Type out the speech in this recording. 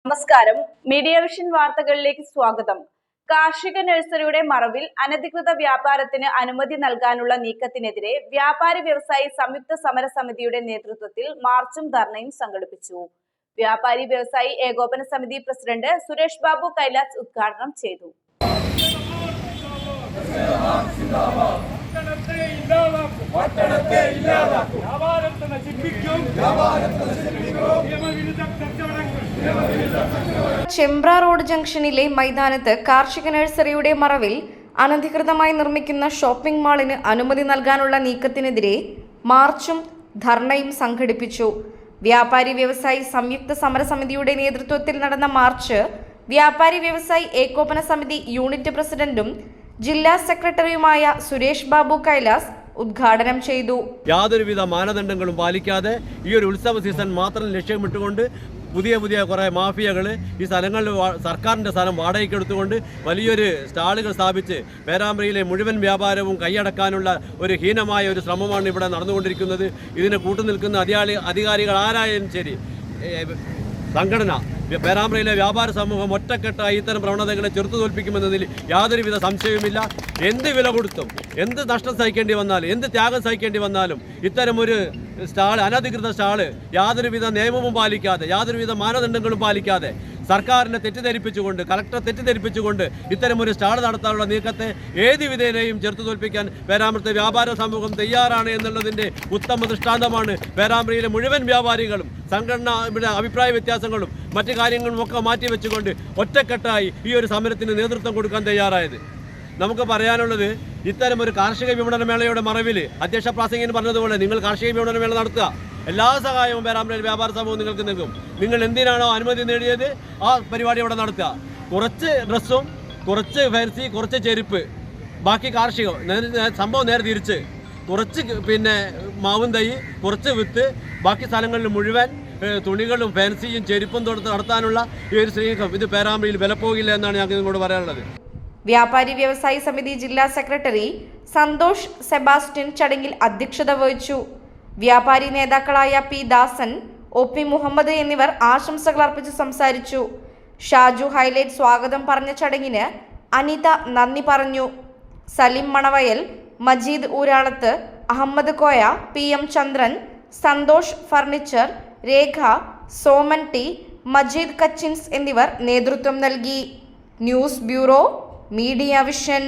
നമസ്കാരം. Media vision വാർത്തകളിലേക്ക് സ്വാഗതം. കാർഷിക നഴ്സറിയുടെ മറവിൽ അനധികൃത വ്യാപാരത്തിന് അനുമതി നൽകാനുള്ള നീക്കത്തിനെതിരെ വ്യാപാരി വ്യവസായി സംയുക്ത സമരസമിതിയുടെ നേതൃത്വത്തിൽ മാർച്ചും ധർണയും സംഘടിപ്പിച്ചു. വ്യാപാരി വ്യവസായി ഏകോപന സമിതി പ്രസിഡന്റ് സുരേഷ് ബാബു കൈലാസ് ഉദ്ഘാടനം ചെയ്തു. ചെമ്പ്ര റോഡ് ജംഗ്ഷനിലെ മൈതാനത്ത് കാർഷിക നഴ്സറിയുടെ മറവിൽ അനധികൃതമായി നിർമ്മിക്കുന്ന ഷോപ്പിംഗ് മാളിന് അനുമതി നൽകാനുള്ള നീക്കത്തിനെതിരെ മാർച്ചും ധർണയും സംഘടിപ്പിച്ചു. വ്യാപാരി വ്യവസായി സംയുക്ത സമരസമിതിയുടെ നേതൃത്വത്തിൽ നടന്ന മാർച്ച് വ്യാപാരി വ്യവസായി ഏകോപന സമിതി യൂണിറ്റ് പ്രസിഡന്റും ജില്ലാ സെക്രട്ടറിയുമായ സുരേഷ് ബാബു കൈലാസ് ഉദ്ഘാടനം ചെയ്തു. യാതൊരുവിധ മാനദണ്ഡങ്ങളും പാലിക്കാതെ ഈ ഒരു ഉത്സവ സീസൺ മാത്രം ലക്ഷ്യമിട്ടുകൊണ്ട് പുതിയ കുറേ മാഫിയകൾ ഈ സ്ഥലങ്ങളിൽ സർക്കാരിൻ്റെ സ്ഥലം വാടകയ്ക്ക് എടുത്തുകൊണ്ട് വലിയൊരു സ്റ്റാളുകൾ സ്ഥാപിച്ച് പേരാമ്പ്രയിലെ മുഴുവൻ വ്യാപാരവും കൈയടക്കാനുള്ള ഒരു ഹീനമായ ഒരു ശ്രമമാണ് ഇവിടെ നടന്നുകൊണ്ടിരിക്കുന്നത്. ഇതിന് കൂട്ടുനിൽക്കുന്ന അധികാരികൾ ആരായാലും ശരി, സംഘടന, പേരാമ്പ്രയിലെ വ്യാപാര സമൂഹം ഒറ്റക്കെട്ടായി ഇത്തരം പ്രവണതകളെ ചെറുത്തു തോൽപ്പിക്കുമെന്നതിൽ യാതൊരുവിധ സംശയവുമില്ല. എന്ത് വില കൊടുത്തും, എന്ത് നഷ്ടം സഹിക്കേണ്ടി വന്നാലും, എന്ത് ത്യാഗം സഹിക്കേണ്ടി വന്നാലും ഇത്തരമൊരു സ്റ്റാൾ, അനധികൃത സ്റ്റാള് യാതൊരുവിധ നിയമവും പാലിക്കാതെ, യാതൊരുവിധ മാനദണ്ഡങ്ങളും പാലിക്കാതെ സർക്കാരിനെ തെറ്റിദ്ധരിപ്പിച്ചുകൊണ്ട്, കളക്ടറെ തെറ്റിദ്ധരിപ്പിച്ചുകൊണ്ട് ഇത്തരമൊരു സ്റ്റാൾ നടത്താനുള്ള നീക്കത്തെ ഏത് വിധേനയും ചെറുത്തു തോൽപ്പിക്കാൻ പേരാമ്പ്രത്തെ വ്യാപാര സമൂഹം തയ്യാറാണ് എന്നുള്ളതിൻ്റെ ഉത്തമ ദൃഷ്ടാന്തമാണ് പേരാമ്പ്രയിലെ മുഴുവൻ വ്യാപാരികളും സംഘടനയുടെ അഭിപ്രായ വ്യത്യാസങ്ങളും മറ്റു കാര്യങ്ങളും ഒക്കെ മാറ്റിവെച്ചുകൊണ്ട് ഒറ്റക്കെട്ടായി ഈ ഒരു സമരത്തിന് നേതൃത്വം കൊടുക്കാൻ തയ്യാറായത്. നമുക്ക് പറയാനുള്ളത്, ഇത്തരം ഒരു കാർഷിക വിപണന മേളയുടെ മറവിൽ അധ്യക്ഷ പ്രാസംഗികൻ പറഞ്ഞതുപോലെ നിങ്ങൾ കാർഷിക വിപണന മേള നടത്തുക, എല്ലാ സഹായവും പേരാമ്പ്രയിൽ വ്യാപാര സമൂഹം നിങ്ങൾക്ക് നൽകും. നിങ്ങൾ എന്തിനാണോ അനുമതി നേടിയത് ആ പരിപാടി ഇവിടെ നടത്തുക. കുറച്ച് ഡ്രസ്സും, കുറച്ച് ഫാൻസി, കുറച്ച് ചെരുപ്പ്, ബാക്കി കാർഷികം. സംഭവം നേരെ തിരിച്ച് കുറച്ച് മാവും തൈ, കുറച്ച് വിത്ത്, ബാക്കി സ്ഥലങ്ങളിൽ മുഴുവൻ തുണികളും ഫാൻസിയും ചെരുപ്പും നടത്താനുള്ള ഈ ഒരു സ്നേഹം ഇത് പേരാമ്പ്രയിൽ വിലപ്പോകില്ല എന്നാണ് ഞങ്ങൾക്ക് നിങ്ങളോട് പറയാനുള്ളത്. വ്യാപാരി വ്യവസായി സമിതി ജില്ലാ സെക്രട്ടറി സന്തോഷ് സെബാസ്റ്റ്യൻ ചടങ്ങിൽ അധ്യക്ഷത വഹിച്ചു. വ്യാപാരി നേതാക്കളായ പി ദാസൻ, ഒ പി മുഹമ്മദ് എന്നിവർ ആശംസകൾ അർപ്പിച്ച് സംസാരിച്ചു. ഷാജു ഹൈലൈറ്റ് സ്വാഗതം പറഞ്ഞ ചടങ്ങിന് അനിത നന്ദി പറഞ്ഞു. സലിം മണവയൽ, മജീദ് ഊരാളത്ത്, അഹമ്മദ് കോയ, പി എം ചന്ദ്രൻ, സന്തോഷ് ഫർണിച്ചർ, രേഖ, സോമൻ ടി, മജീദ് കച്ചിൻസ് എന്നിവർ നേതൃത്വം നൽകി. News bureau, media vision.